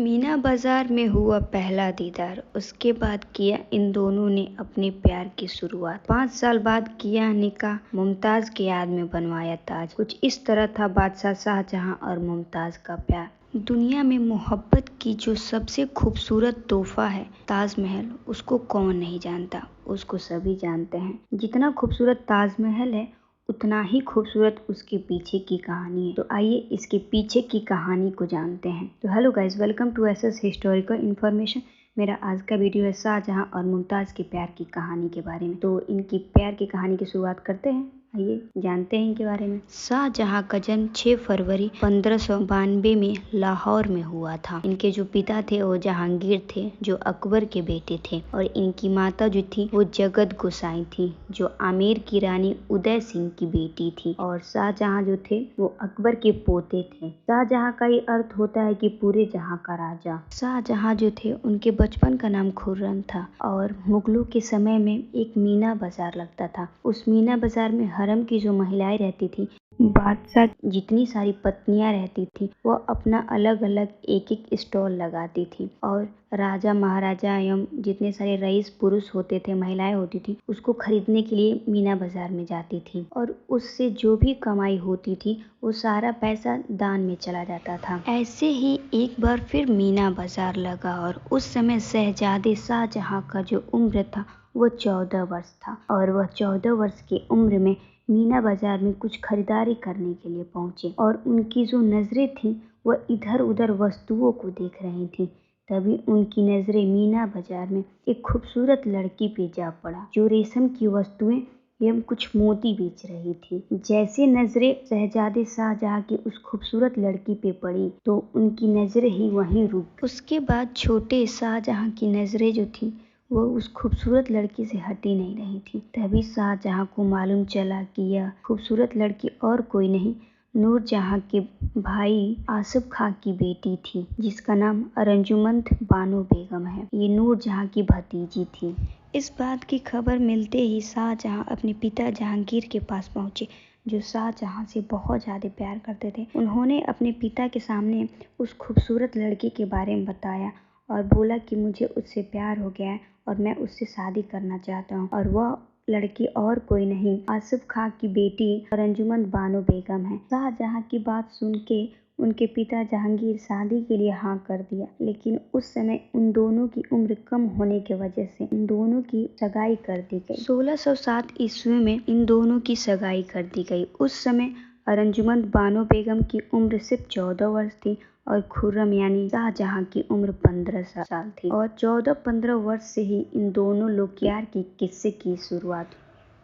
मीना बाजार में हुआ पहला दीदार, उसके बाद किया इन दोनों ने अपने प्यार की शुरुआत। 5 साल बाद किया निकाह, मुमताज की याद में बनवाया ताज। कुछ इस तरह था बादशाह शाहजहां और मुमताज का प्यार। दुनिया में मोहब्बत की जो सबसे खूबसूरत तोहफा है ताजमहल, उसको कौन नहीं जानता, उसको सभी जानते हैं। जितना खूबसूरत ताजमहल है उतना ही खूबसूरत उसके पीछे की कहानी है। तो आइए इसके पीछे की कहानी को जानते हैं। तो hello guys, welcome to SS historical information. मेरा आज का वीडियो है शाहजहां और मुमताज के प्यार की कहानी के बारे में। तो इनकी प्यार की कहानी की शुरुआत करते हैं, आइए जानते हैं इनके बारे में। शाहजहां का जन्म 6 फरवरी 1592 में लाहौर में हुआ था। इनके जो पिता थे वो जहांगीर थे, जो अकबर के बेटे थे, और इनकी माता जो थी वो जगत गोसाई थी, जो आमेर की रानी उदय सिंह की बेटी थी। और शाहजहां जो थे वो अकबर के पोते थे। शाहजहां का ये अर्थ होता है कि पूरे जहां का राजा। शाहजहां जो थे उनके बचपन का नाम खुर्रम था, और मुगलों के समय में एक मीना बाजार लगता था। उस मीना बाजार में हरम की जो महिलाएं रहती थी, बादशाह जितनी सारी पत्नियां रहती थी, वो अपना अलग अलग एक एक स्टॉल लगाती थी, और राजा महाराजा एवं जितने सारे रईस पुरुष होते थे, महिलाएं होती थी, उसको खरीदने के लिए मीना बाजार में जाती थी। और उससे जो भी कमाई होती थी वो सारा पैसा दान में चला जाता था। ऐसे ही एक बार फिर मीना बाजार लगा, और उस समय शहजादे शाहजहां का जो उम्र था वो 14 वर्ष था, और वह 14 वर्ष की उम्र में मीना बाजार में कुछ खरीदारी करने के लिए पहुंचे, और उनकी जो नजरें थी वह इधर उधर वस्तुओं को देख रही थी। तभी उनकी नजरें मीना बाजार में एक खूबसूरत लड़की पे जा पड़ा, जो रेशम की वस्तुएं एवं कुछ मोती बेच रही थी। जैसे नजरें शहजादे शाहजहां की उस खूबसूरत लड़की पे पड़ी तो उनकी नजरें ही वहीं रुक गई। उसके बाद छोटे शाहजहां की नजरें जो थी वो उस खूबसूरत लड़की से हटी नहीं रही थी। तभी शाहजहां को मालूम चला कि यह खूबसूरत लड़की और कोई नहीं, नूरजहां के भाई आसिफ खां की बेटी थी, जिसका नाम अर्जुमंद बानो बेगम है। ये नूरजहां की भतीजी थी। इस बात की खबर मिलते ही शाहजहां अपने पिता जहांगीर के पास पहुंचे, जो शाहजहां से बहुत ज़्यादा प्यार करते थे। उन्होंने अपने पिता के सामने उस खूबसूरत लड़की के बारे में बताया और बोला कि मुझे उससे प्यार हो गया है और मैं उससे शादी करना चाहता हूँ, और वह लड़की और कोई नहीं, आसिफ खां की बेटी अर्जुमंद बानो बेगम है। शाहजहां की बात सुन के उनके पिता जहांगीर शादी के लिए हाँ कर दिया, लेकिन उस समय उन दोनों की उम्र कम होने की वजह से इन दोनों की सगाई कर दी गई। 1607 ईस्वी में इन दोनों की सगाई कर दी गई। उस समय अर्जुमंद बानो बेगम की उम्र सिर्फ 14 वर्ष थी, और खुर्रम यानी शाहजहां की उम्र 15 साल थी, और 14-15 वर्ष से ही इन दोनों लोग प्यार की किस्से की शुरुआत।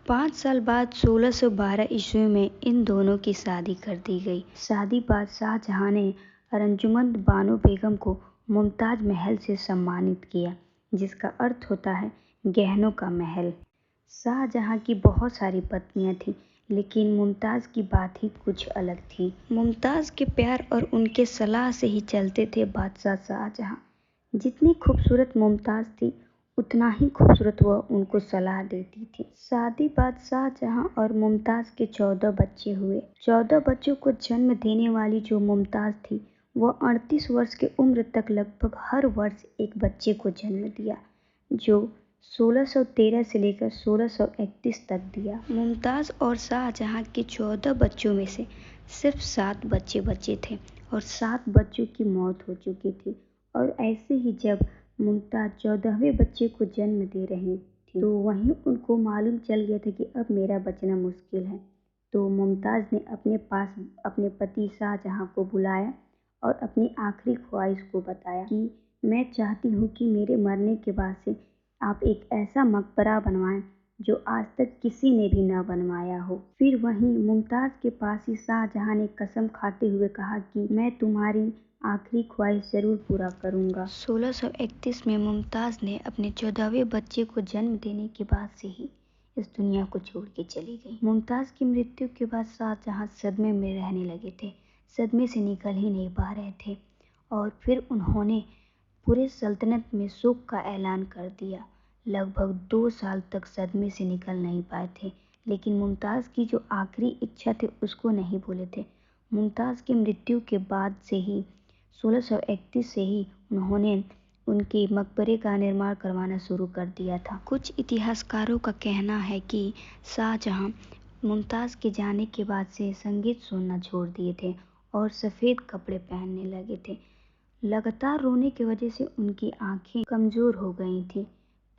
5 साल बाद 1612 ईस्वी में इन दोनों की शादी कर दी गई। शादी बाद शाहजहां ने अर्जुमंद बानो बेगम को मुमताज महल से सम्मानित किया, जिसका अर्थ होता है गहनों का महल। शाहजहां की बहुत सारी पत्नियां थीं, लेकिन मुमताज की बात ही कुछ अलग थी। मुमताज के प्यार और उनके सलाह से ही चलते थे बादशाह शाहजहां। जितनी खूबसूरत मुमताज थी उतना ही खूबसूरत वह उनको सलाह देती थी। शादी बाद शाहजहां और मुमताज के 14 बच्चे हुए। 14 बच्चों को जन्म देने वाली जो मुमताज थी वह 38 वर्ष की उम्र तक लगभग हर वर्ष एक बच्चे को जन्म दिया, जो 1613 से लेकर 1631 तक दिया। मुमताज और शाहजहां के 14 बच्चों में से सिर्फ 7 बच्चे बचे थे, और 7 बच्चों की मौत हो चुकी थी। और ऐसे ही जब मुमताज 14वें बच्चे को जन्म दे रही थी तो वहीं उनको मालूम चल गया था कि अब मेरा बचना मुश्किल है। तो मुमताज ने अपने पास अपने पति शाहजहां को बुलाया और अपनी आखिरी ख्वाहिश को बताया कि मैं चाहती हूँ कि मेरे मरने के बाद से आप एक ऐसा मकबरा बनवाएं जो आज तक किसी ने भी न बनवाया हो। फिर वहीं मुमताज के पास ही शाहजहां ने कसम खाते हुए कहा कि मैं तुम्हारी आखिरी ख्वाहिश जरूर पूरा करूंगा। 1631 में मुमताज ने अपने 14वें बच्चे को जन्म देने के बाद से ही इस दुनिया को छोड़ के चली गई। मुमताज की मृत्यु के बाद शाहजहां सदमे में रहने लगे थे, सदमे से निकल ही नहीं पा रहे थे, और फिर उन्होंने पूरे सल्तनत में शोक का ऐलान कर दिया। लगभग 2 साल तक सदमे से निकल नहीं पाए थे, लेकिन मुमताज की जो आखिरी इच्छा थी उसको नहीं भूले थे। मुमताज की मृत्यु के बाद से ही 1631 से ही उन्होंने उनके मकबरे का निर्माण करवाना शुरू कर दिया था। कुछ इतिहासकारों का कहना है कि शाहजहां मुमताज़ के जाने के बाद से संगीत सुनना छोड़ दिए थे और सफ़ेद कपड़े पहनने लगे थे। लगातार रोने की वजह से उनकी आंखें कमज़ोर हो गई थीं।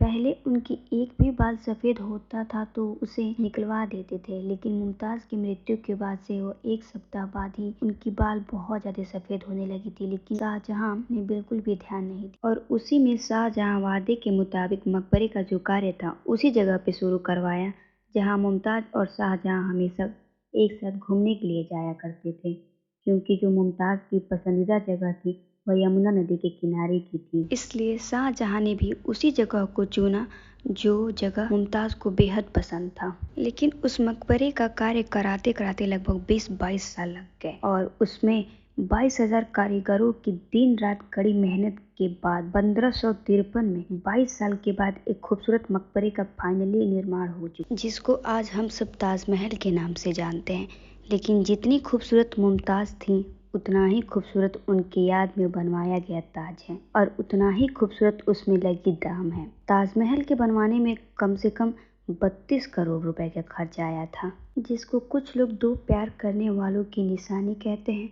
पहले उनकी एक भी बाल सफ़ेद होता था तो उसे निकलवा देते थे, लेकिन मुमताज़ की मृत्यु के बाद से वो 1 सप्ताह बाद ही उनकी बाल बहुत ज़्यादा सफ़ेद होने लगी थी, लेकिन शाहजहां ने बिल्कुल भी ध्यान नहीं दिया और उसी में शाहजहां वादे के मुताबिक मकबरे का जो कार्य था उसी जगह पे शुरू करवाया जहाँ मुमताज़ और शाहजहां हमेशा एक साथ घूमने के लिए जाया करते थे, क्योंकि जो मुमताज़ की पसंदीदा जगह थी वह यमुना नदी के किनारे की थी। इसलिए शाहजहां ने भी उसी जगह को चुना जो जगह मुमताज़ को बेहद पसंद था। लेकिन उस मकबरे का कार्य कराते कराते लगभग 20-22 साल लग गए और उसमें 22,000 कारीगरों की दिन रात कड़ी मेहनत के बाद 1553 में 22 साल के बाद एक खूबसूरत मकबरे का फाइनली निर्माण हो चुका, जिसको आज हम सब ताजमहल के नाम से जानते हैं। लेकिन जितनी खूबसूरत मुमताज़ थी उतना ही खूबसूरत उनकी याद में बनवाया गया ताज है और उतना ही खूबसूरत उसमें लगी दाम है। ताजमहल के बनवाने में कम से कम 32 करोड़ रुपए का खर्च आया था, जिसको कुछ लोग दो प्यार करने वालों की निशानी कहते हैं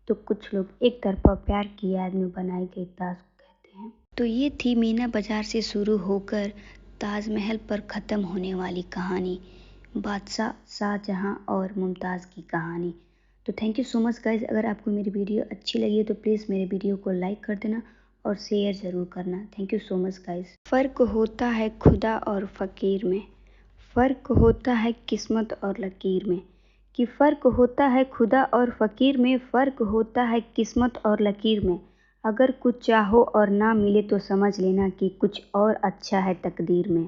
तो कुछ लोग एक तरफा प्यार की याद में बनाई गई ताज को कहते हैं। तो ये थी मीना बाजार से शुरू होकर ताजमहल पर ख़त्म होने वाली कहानी, बादशाह शाहजहां और मुमताज़ की कहानी। तो thank you so much guys. अगर आपको मेरी वीडियो अच्छी लगी है तो प्लीज़ मेरे वीडियो को लाइक कर देना और शेयर ज़रूर करना। Thank you so much guys. फ़र्क होता है खुदा और फ़कीर में, फ़र्क होता है किस्मत और लकीर में, कि फ़र्क होता है खुदा और फ़कीर में, फ़र्क होता है किस्मत और लकीर में। अगर कुछ चाहो और ना मिले तो समझ लेना कि कुछ और अच्छा है तकदीर में।